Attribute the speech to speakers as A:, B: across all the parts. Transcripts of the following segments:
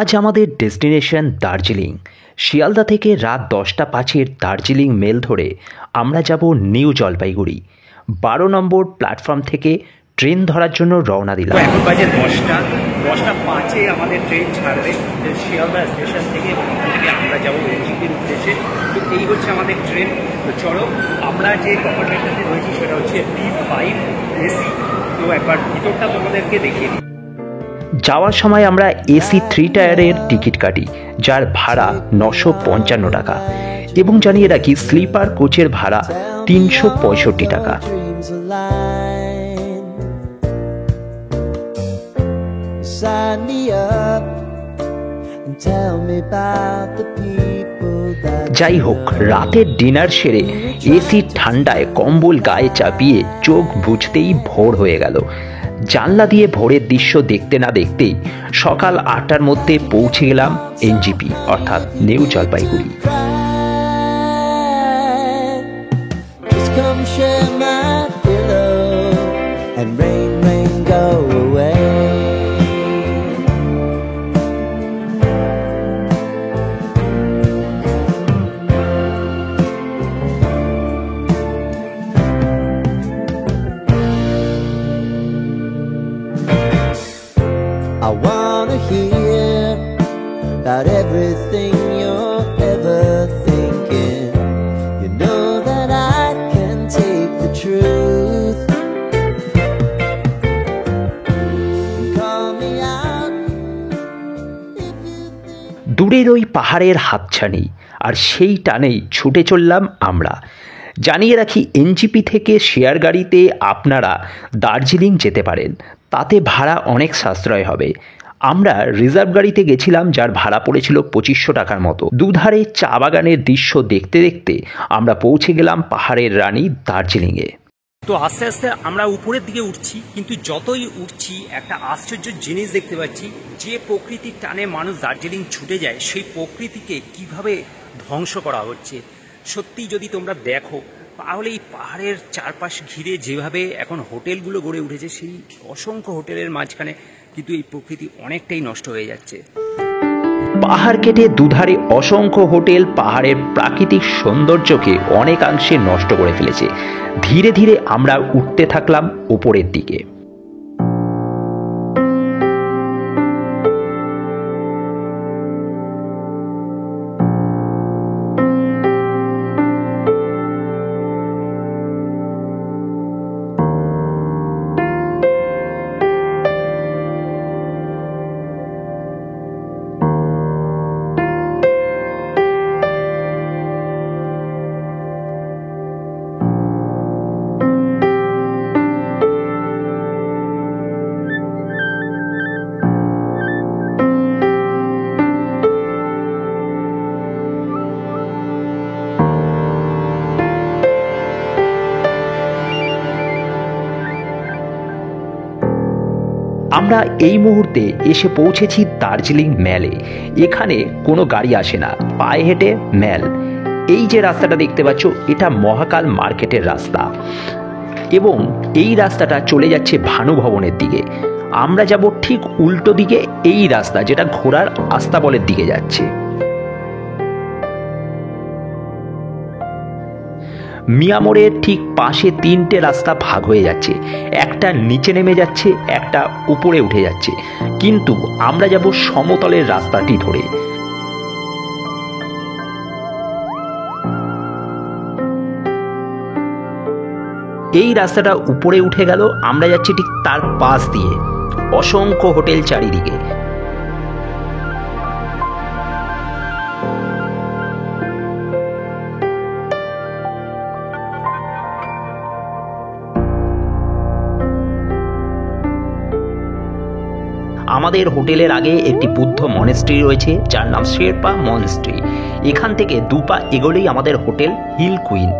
A: আজ আমাদের ডেস্টিনেশন দার্জিলিং। শিয়ালদা থেকে রাত 10টা 5-এর দার্জিলিং মেল ধরে আমরা যাব নিউ জলপাইগুড়ি। 12 নম্বর প্ল্যাটফর্ম থেকে ট্রেন ধরার জন্য রওনা দিলাম।
B: এখন বাজে 10টা 5-এ আমাদের ট্রেন ছাড়বে শিয়ালদা স্টেশন থেকে। ওখান থেকে আমরা যাবো এনজিপির উদ্দেশ্যে। তো এই হচ্ছে আমাদের ট্রেন। তো চলো, আমরা যে কম্পার্টমেন্টটাতে রয়েছি সেটা হচ্ছে B5 AC। তো একবার ভিতরটা তোমাদেরকে দেখিয়ে দিই।
A: যাওয়ার সময় আমরা AC 3 টায়ারের টিকিট কাটি, যার ভাড়া 955 টাকা, এবং জানিয়ে রাখি স্লিপার কোচের ভাড়া 365 টাকা। যাই হোক, রাতের ডিনার সেরে এসি ঠান্ডায় কম্বল গায়ে চাপিয়ে চোখ বুঝতেই ভোর হয়ে গেল। জানলা দিয়ে ভোরের দৃশ্য দেখতে না দেখতেই সকাল 8টার মধ্যে পৌঁছে গেলাম এনজিপি অর্থাৎ new Jalpaiguri.
C: I wanna hear about everything you're ever thinking. You know that I can take the truth. Call me out if you think.
A: দূরের ওই পাহাড়ের হাতছানি আর সেই টানেই ছুটে চললাম আমরা। জানিয়ে রাখি, এনজিপি থেকে শেয়ার গাড়িতে আপনারা দার্জিলিং যেতে পারেন, তাতে ভাড়া অনেক সাশ্রয় হবে। আমরা রিজার্ভ গাড়িতে গেছিলাম, যার ভাড়া পড়েছিল 2500 টাকার মতো। দুধারে চা বাগানের দৃশ্য দেখতে দেখতে আমরা পৌঁছে গেলাম পাহাড়ের রানী দার্জিলিংয়ে।
B: তো আস্তে আস্তে আমরা উপরের দিকে উঠছি, কিন্তু যতই উঠছি একটা আশ্চর্য জিনিস দেখতে পাচ্ছি। যে প্রকৃতির টানে মানুষ দার্জিলিং ছুটে যায়, সেই প্রকৃতিকে কিভাবে ধ্বংস করা হচ্ছে। সত্যি যদি তোমরা দেখো তাহলে এই পাহাড়ের চারপাশ ঘিরে যেভাবে এখন হোটেলগুলো গড়ে উঠেছে, সেই অসংখ্য হোটেলের মাঝখানে কিন্তু এই প্রকৃতি অনেকটাই নষ্ট হয়ে যাচ্ছে।
A: পাহাড় কেটে দুধারে অসংখ্য হোটেল পাহাড়ের প্রাকৃতিক সৌন্দর্যকে অনেকাংশে নষ্ট করে ফেলেছে। ধীরে ধীরে আমরা উঠতে থাকলাম উপরের দিকে। আমরা এই মুহূর্তে এসে পৌঁছেছি দার্জিলিং ম্যালে। এখানে কোনো গাড়ি আসে না, পায়ে হেঁটে ম্যাল। এই যে রাস্তাটা দেখতে পাচ্ছ, এটা মহাকাল মার্কেটের রাস্তা, এবং এই রাস্তাটা চলে যাচ্ছে ভানু ভবনের দিকে। আমরা যাব ঠিক উল্টো দিকে, এই রাস্তা যেটা ঘোড়ার আস্তাবলের দিকে যাচ্ছে। মিয়ামোড়ের ঠিক পাশে 3টে রাস্তা ভাগ হয়ে যাচ্ছে, একটা নিচে নেমে যাচ্ছে, একটা উপরে উঠে যাচ্ছে, কিন্তু আমরা যাব সমতলের রাস্তাটি ধরে। এই রাস্তাটা উপরে উঠে গেল, আমরা যাচ্ছি ঠিক তার পাশ দিয়ে। অসংখ্য হোটেল চারিদিকে। আমাদের হোটেলের আগে একটি বুদ্ধ মনেস্ট্রি রয়েছে, যার নাম শেরপা মনেস্ট্রি। এখান থেকে 2 পা এগোলেই আমাদের হোটেল হিল কুইন।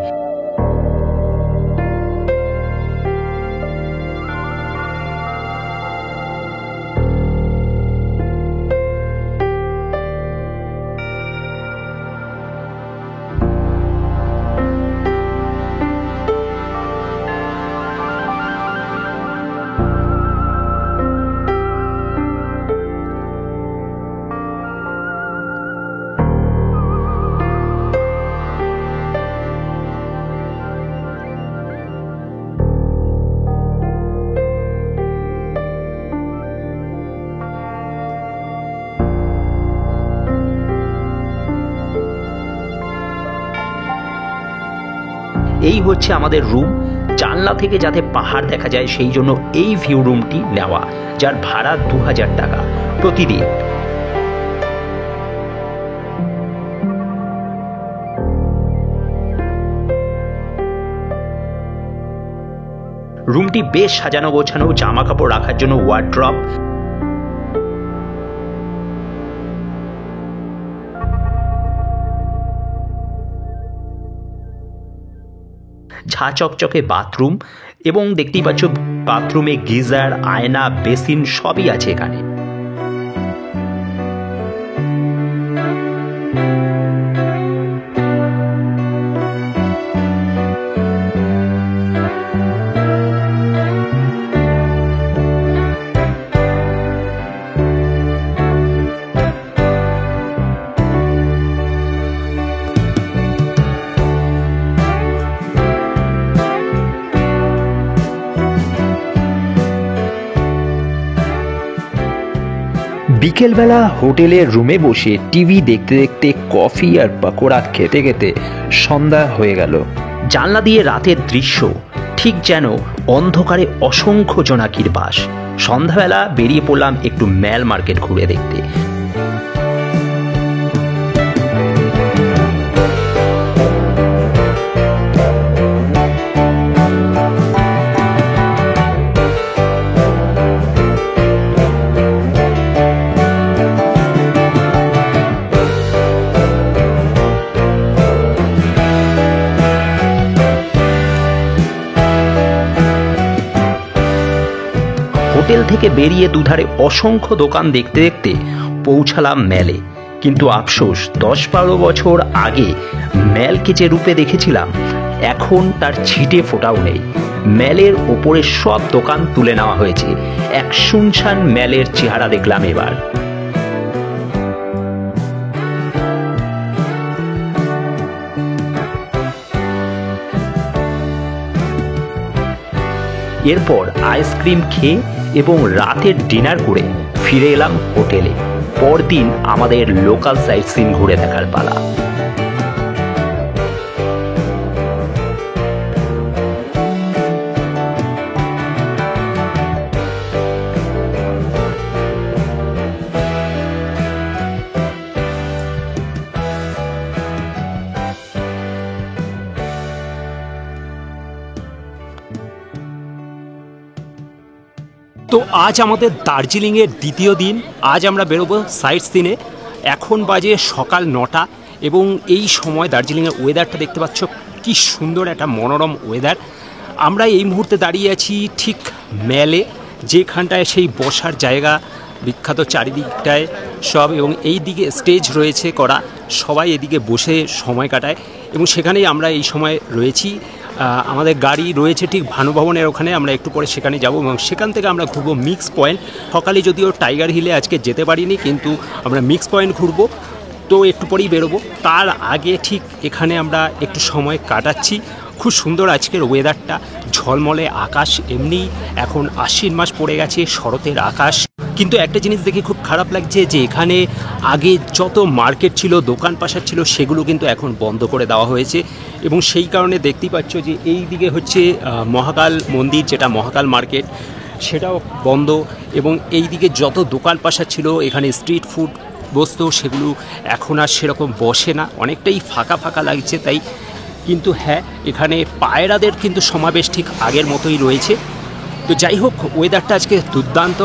A: এই হচ্ছে আমাদের রুম। জানলা থেকে যাতে পাহাড় দেখা যায় সেই জন্য এই ভিউ রুমটি নেওয়া, যার ভাড়া 2000 টাকা প্রতিদিন। রুমটি বেশ সাজানো গোছানো, জামা কাপড় রাখার জন্য ওয়ার্ড্রপ, ঝা চকচকে বাথরুম, এবং দেখতেই পাচ্ছ বাথরুমে গিজার, আয়না, বেসিন সবই আছে এখানে। বিকেলবেলা হোটেলের রুমে বসে টিভি দেখতে দেখতে কফি আর পকোড়া খেতে খেতে সন্ধ্যা হয়ে গেল। জানলা দিয়ে রাতের দৃশ্য ঠিক যেন অন্ধকারে অসংখ্য জোনাকির বাস। সন্ধ্যাবেলা বেরিয়ে পড়লাম একটু ম্যাল মার্কেট ঘুরে দেখতে। হোটেল থেকে বেরিয়ে দুধারে অসংখ্য দোকান দেখতে দেখতে পৌঁছালাম ম্যালে। কিন্তু আফসোস, 10-12 বছর আগে ম্যালকে যে রূপে দেখেছিলাম এখন তার ছিটে ফোটাও নেই। ম্যালের ওপরে সব দোকান তুলে নেওয়া হয়েছে। এক শুনশান ম্যালের চেহারা দেখলাম এবার। এরপর আইসক্রিম খেয়ে এবং রাতের ডিনার করে ফিরে এলাম হোটেলে। পরদিন আমাদের লোকাল সাইট সিন ঘুরে দেখার পালা।
B: তো আজ আমাদের দার্জিলিংয়ের দ্বিতীয় দিন। আজ আমরা বেরোবো সাইট সিনে। এখন বাজে সকাল 9টা এবং এই সময় দার্জিলিংয়ের ওয়েদারটা দেখতে পাচ্ছ, কি সুন্দর একটা মনোরম ওয়েদার। আমরা এই মুহূর্তে দাঁড়িয়ে আছি ঠিক ম্যালে, যেখানটায় সেই বসার জায়গা বিখ্যাত চারিদিকটায় সব, এবং এই দিকে স্টেজ রয়েছে করা, সবাই এদিকে বসে সময় কাটায় এবং সেখানেই আমরা এই সময় রয়েছি। আমাদের গাড়ি রয়েছে ঠিক ভানুভবনের ওখানে, আমরা একটু পরে সেখানে যাব এবং সেখান থেকে আমরা ঘুরবো মিক্স পয়েন্ট। সকালে যদিও টাইগার হিলে আজকে যেতে পারিনি, কিন্তু আমরা মিক্স পয়েন্ট ঘুরবো, তো একটু পরেই বেরোবো। তার আগে ঠিক এখানে আমরা একটু সময় কাটাচ্ছি। খুব সুন্দর আজকের ওয়েদারটা, ঝলমলে আকাশ। এমনি এখন আশ্বিন মাস পড়ে গেছে, শরতের আকাশ। কিন্তু একটা জিনিস দেখে খুব খারাপ লাগছে যে এখানে আগে যত মার্কেট ছিল, দোকান পাশার ছিল, সেগুলো কিন্তু এখন বন্ধ করে দেওয়া হয়েছে এবং সেই কারণে দেখতেই পাচ্ছ যে এই দিকে হচ্ছে মহাকাল মন্দির, যেটা মহাকাল মার্কেট, সেটাও বন্ধ। এবং এই দিকে যত দোকান পাশার ছিল, এখানে স্ট্রিট ফুড বসতো, সেগুলো এখন আর সেরকম বসে না, অনেকটাই ফাঁকা ফাঁকা লাগছে। তাই কিন্তু হ্যাঁ, এখানে পায়রাদের কিন্তু সমাবেশ ঠিক আগের মতোই রয়েছে। তো যাই হোক, ওয়েদারটা আজকে দুর্দান্ত।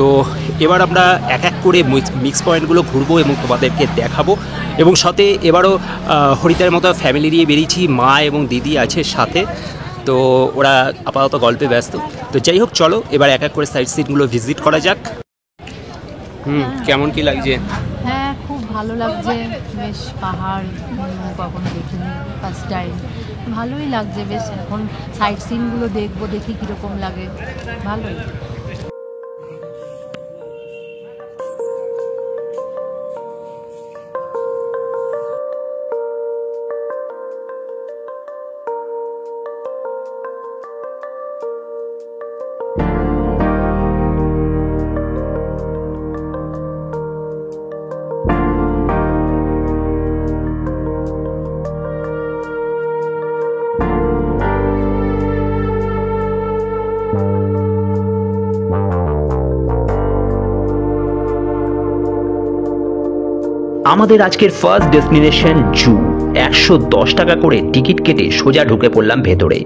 B: তো এবার আমরা এক এক করে মিক্স পয়েন্টগুলো ঘুরবো এবং তোমাদেরকে দেখাবো। এবং সাথে এবারও হরিদার মতো ফ্যামিলি নিয়ে বেরিয়েছি, মা এবং দিদি আছে সাথে, তো ওরা আপাতত গল্পে ব্যস্ত। তো যাই হোক, চলো এবার এক এক করে সাইট সিনগুলো ভিজিট করা যাক। কেমন কি লাগছে?
D: হ্যাঁ, খুব ভালো লাগছে। বেশ পাহাড় কখনো দেখিনি, ফার্স্ট টাইম। ভালোই লাগছে বেশ। এখন সাইট সিনগুলো দেখবো, দেখি কীরকম লাগে। ভালোই।
A: আমাদের আজকের ফার্স্ট ডেস্টিনেশন জু। 110 টাকা করে টিকিট কেটে সোজা ঢুকে পড়লাম ভেতরে।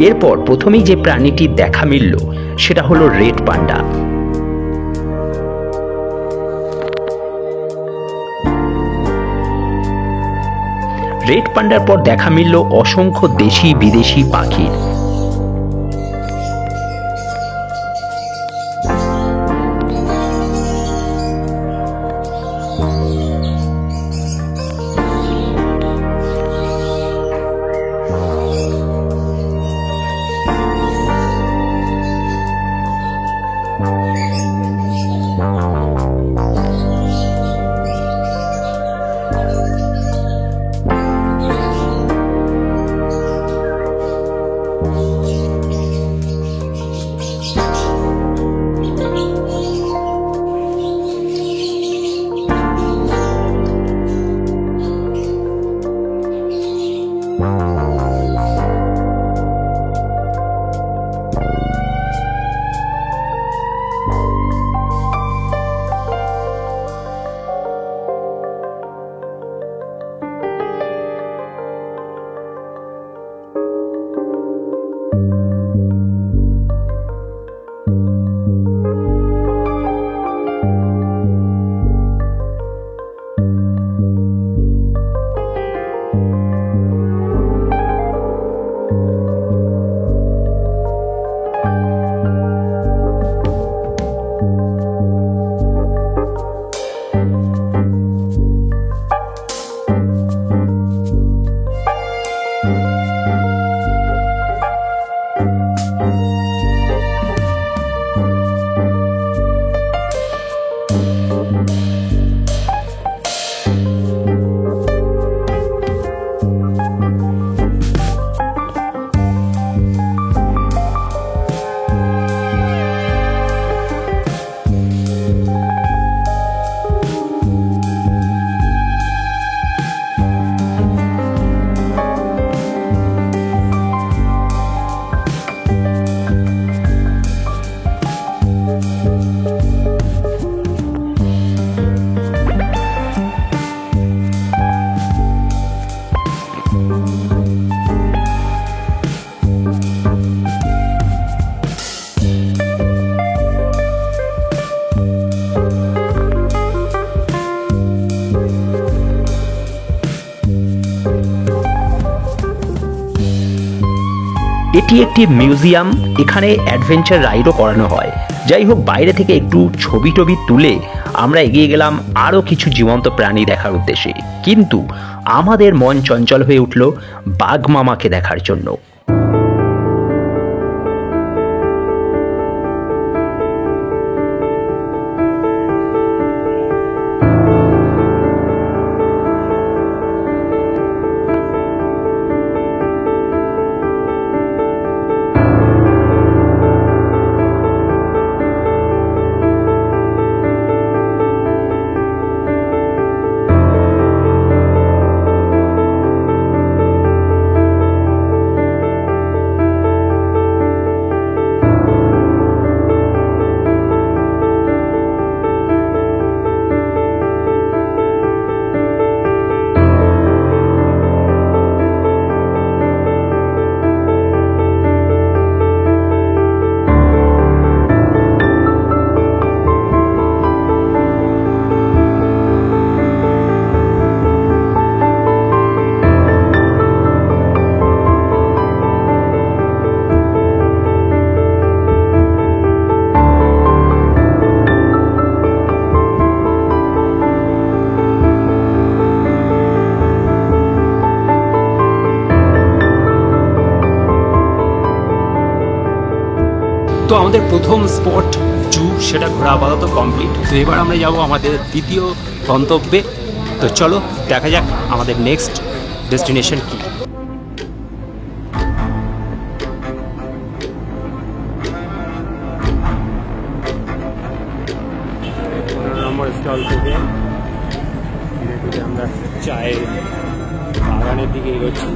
A: এরপর প্রথমেই যে প্রাণীটি দেখা মিলল সেটা হলো রেড পান্ডা। রেড পান্ডার পর দেখা মিলল অসংখ্য দেশি বিদেশি পাখির। এটি একটি মিউজিয়াম, এখানে অ্যাডভেঞ্চার রাইডও করানো হয়। যাই হোক, বাইরে থেকে একটু ছবি টবি তুলে আমরা এগিয়ে গেলাম আরও কিছু জীবন্ত প্রাণী দেখার উদ্দেশ্যে। কিন্তু আমাদের মন চঞ্চল হয়ে উঠল বাঘ মামাকে দেখার জন্য।
B: তো আমাদের প্রথম স্পট জু, সেটা ঘোরা আপাতত কমপ্লিট। তো এবার আমরা যাব আমাদের দ্বিতীয় গন্তব্যে। তো চলো দেখা যাক আমাদের নেক্সট ডেস্টিনেশন কী। স্টল থেকে ধীরে ধীরে আমরা চায়ের বাগানের দিকে এগোচ্ছি।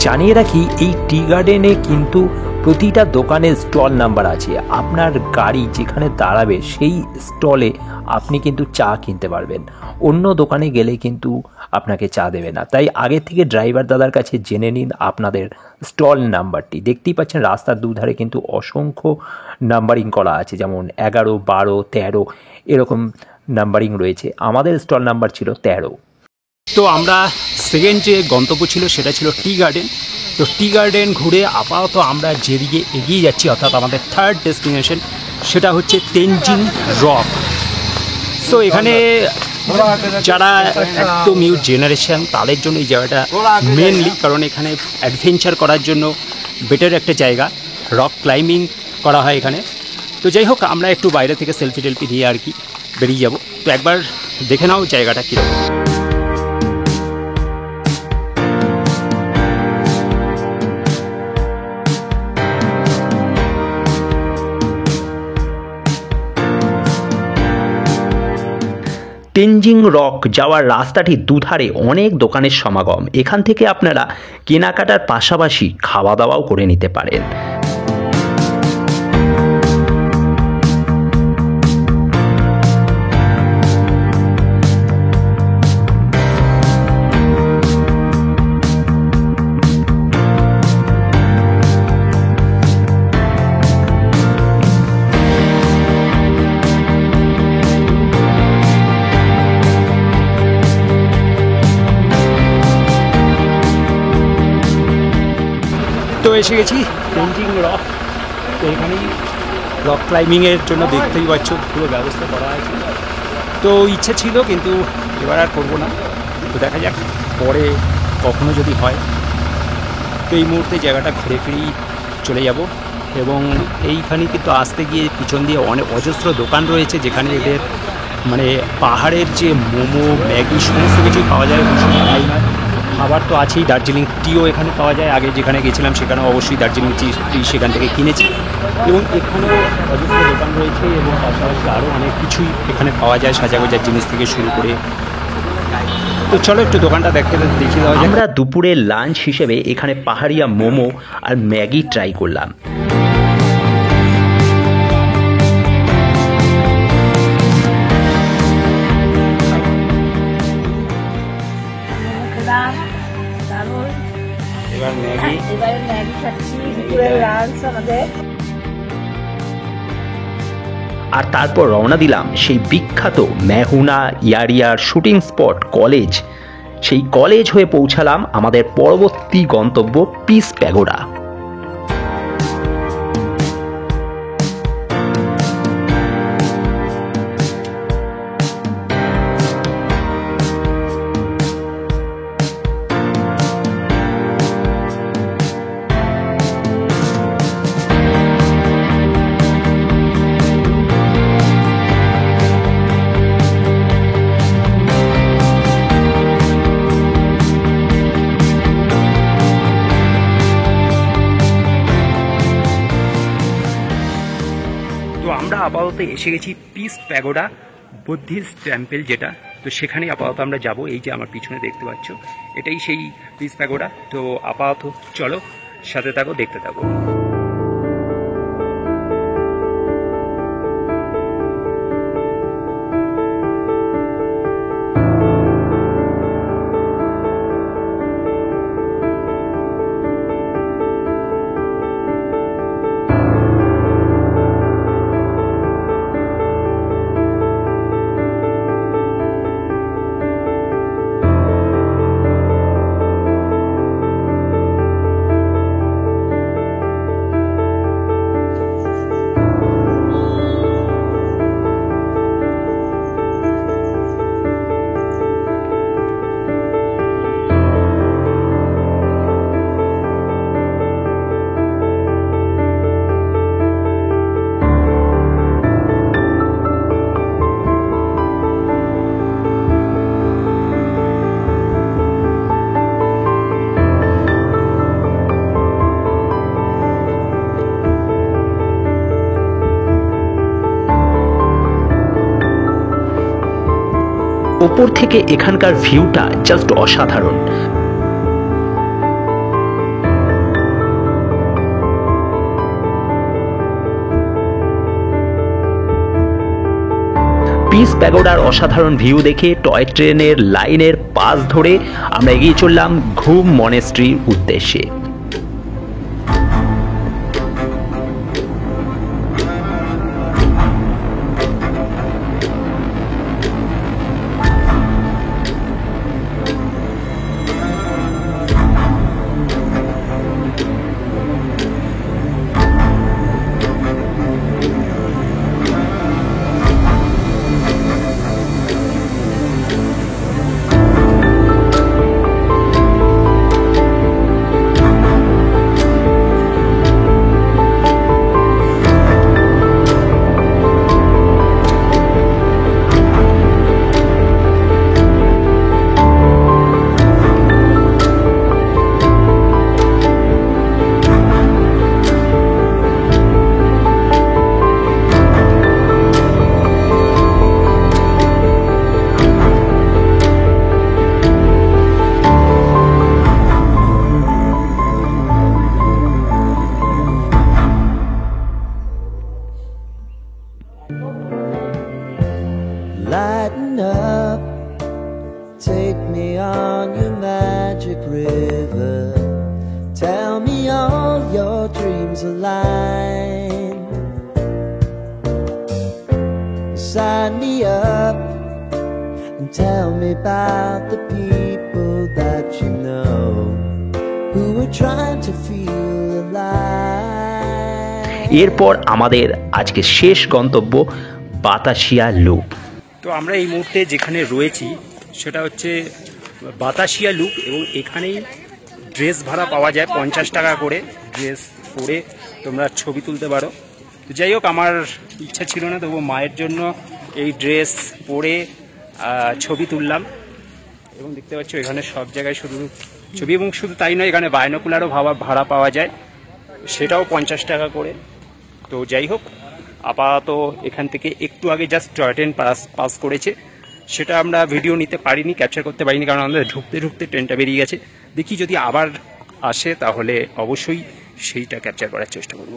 A: জানিয়ে রাখি এই টি গার্ডেনে কিন্তু প্রতিটা দোকানের স্টল নাম্বার আছে। আপনার গাড়ি যেখানে দাঁড়াবে সেই স্টলে আপনি কিন্তু চা কিনতে পারবেন, অন্য দোকানে গেলে কিন্তু আপনাকে চা দেবে না। তাই আগে থেকে ড্রাইভার দাদার কাছে জেনে নিন আপনাদের স্টল নাম্বারটি। দেখতেই পাচ্ছেন রাস্তার দুধারে কিন্তু অসংখ্য নাম্বারিং করা আছে, যেমন 11, 12, 13 এরকম নাম্বারিং রয়েছে। আমাদের স্টল নাম্বার ছিল 13।
B: তো আমরা সেকেন্ড যে গন্তব্য ছিল সেটা ছিল টি গার্ডেন। তো টি গার্ডেন ঘুরে আপাতত আমরা যেদিকে এগিয়ে যাচ্ছি, অর্থাৎ আমাদের থার্ড ডেস্টিনেশন, সেটা হচ্ছে তেনজিং রক। তো এখানে যারা একদম নিউ জেনারেশন তাদের জন্য এই জায়গাটা মেনলি, কারণ এখানে অ্যাডভেঞ্চার করার জন্য বেটার একটা জায়গা। রক ক্লাইম্বিং করা হয় এখানে। তো যাই হোক, আমরা একটু বাইরে থেকে সেলফি টেলফি দিয়ে আর কি বেরিয়ে যাব। তো একবার দেখে নাও জায়গাটা কীরকম।
A: তেনজিং রক যাওয়ার রাস্তাটির দুধারে অনেক দোকানের সমাগম। এখান থেকে আপনারা কেনাকাটার পাশাপাশি খাওয়া দাওয়াও করে নিতে পারেন।
B: তো এসে গেছি তেনজিং রক। তো এখানেই রক ক্লাইম্বিংয়ের জন্য দেখতেই পাচ্ছ পুরো ব্যবস্থা করা আছে। তো ইচ্ছে ছিল কিন্তু এবার আর করবো না। তো দেখা যাক পরে কখনো যদি হয়। তো এই মুহূর্তে জায়গাটা ঘুরে ফিরেই চলে যাব। এবং এইখানে কিন্তু আসতে গিয়ে পিছন দিয়ে অনেক অজস্র দোকান রয়েছে, যেখানে এদের মানে পাহাড়ের যে মোমো, ম্যাগি সমস্ত কিছুই পাওয়া যায়। তাই নয়, খাবার তো আছেই, দার্জিলিং টিও এখানে পাওয়া যায়। আগে যেখানে গেছিলাম সেখানেও অবশ্যই দার্জিলিং টি সেখান থেকে কিনেছি। এবং এখানেও অজস্র দোকান রয়েছে এবং পাশাপাশি আরও অনেক কিছুই এখানে পাওয়া যায়, সাজাগোজার জিনিস থেকে শুরু করে। তো চলো একটু দোকানটা দেখিয়ে দেওয়া যায়।
A: আমরা দুপুরের লাঞ্চ হিসেবে এখানে পাহাড়িয়া মোমো আর ম্যাগি ট্রাই করলাম।
B: এবার ম্যাগি,
E: এবারে ম্যাগি খাচ্ছি, দুপুরের লাঞ্চ আমাদের।
A: আর তারপর রওনা দিলাম সেই বিখ্যাত মেহুনা ইয়ারিয়ার শুটিং স্পট কলেজ। সেই কলেজ হয়ে পৌঁছালাম আমাদের পরবর্তী গন্তব্য পিস প্যাগোডা।
B: আমরা আপাতত এসে গেছি পিস প্যাগোডা বুদ্ধিস্ট টেম্পল যেটা। তো সেখানে আপাতত আমরা যাব। এই যে আমার পিছনে দেখতে পাচ্ছ, এটাই সেই পিস প্যাগোডা। তো আপাতত চলো সাথে থাকো, দেখতে থাকো।
A: ওপর থেকে এখানকার ভিউটা জাস্ট অসাধারণ। পিস প্যাগোডার অসাধারণ ভিউ দেখে টয় ট্রেনের লাইনের পাশ ধরে আমরা এগিয়ে চললাম ঘুম মনেস্ট্রির উদ্দেশ্যে।
C: Lighten up, take me on your magic river. Tell me all your dreams align. Sign me up and tell me about the people that you know who are trying to feel alive.
A: এরপর আমাদের আজকে শেষ গন্তব্য Batasia loop.
B: তো আমরা এই মুহূর্তে যেখানে রয়েছি সেটা হচ্ছে বাতাসিয়া লুপ, এবং এখানেই ড্রেস ভাড়া পাওয়া যায় 50 টাকা করে। ড্রেস পরে তোমরা ছবি তুলতে পারো। তো যাই হোক, আমার ইচ্ছা ছিল না, তবু মায়ের জন্য এই ড্রেস পরে ছবি তুললাম। এবং দেখতে পাচ্ছ এখানে সব জায়গায় শুধু ছবি, এবং শুধু তাই নয়, এখানে বাইনোকুলারও ভাড়া পাওয়া যায়, সেটাও 50 টাকা করে। তো যাই হোক, আপাতত এখান থেকে একটু আগে জাস্ট টয় ট্রেন পাস করেছে, সেটা আমরা ভিডিও নিতে পারিনি, ক্যাপচার করতে পারিনি, কারণ আমাদের ঢুকতে ঢুকতে ট্রেনটা বেরিয়ে গেছে। দেখি যদি আবার আসে তাহলে অবশ্যই সেইটা ক্যাপচার করার চেষ্টা করব।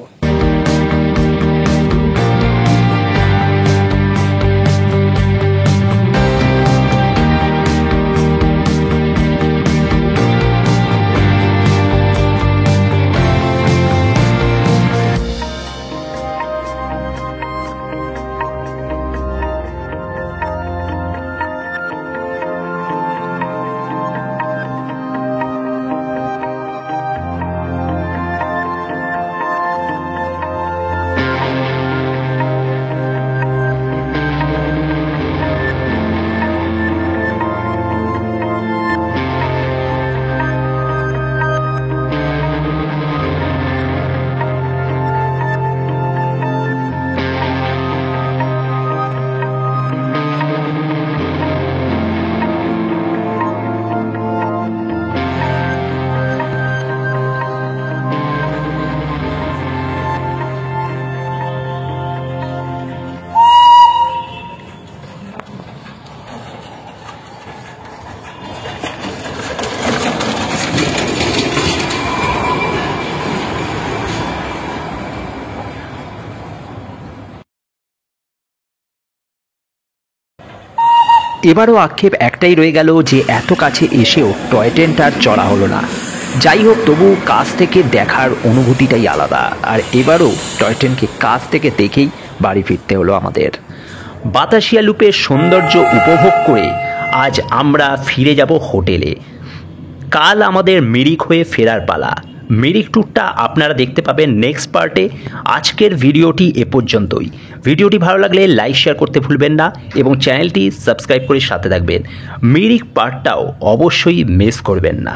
A: এবারও আক্ষেপ একটাই রয়ে গেল যে এত কাছে এসেও টয় ট্রেনটার চড়া হলো না। যাই হোক, তবু কাছ থেকে দেখার অনুভূতিটাই আলাদা, আর এবারও টয় ট্রেনকে কাছ থেকে দেখেই বাড়ি ফিরতে হলো আমাদের। বাতাসিয়া লুপের সৌন্দর্য উপভোগ করে আজ আমরা ফিরে যাব হোটেলে। কাল আমাদের মিরিক হয়ে ফেরার পালা। মিরিক ট্যুরটা আপনারা দেখতে পাবেন নেক্সট পার্টে। আজকের ভিডিওটি এ পর্যন্তই। ভিডিওটি ভালো লাগলে লাইক শেয়ার করতে ভুলবেন না এবং চ্যানেলটি সাবস্ক্রাইব করে সাথে থাকবেন। মিরিক পার্টটাও অবশ্যই মিস করবেন না।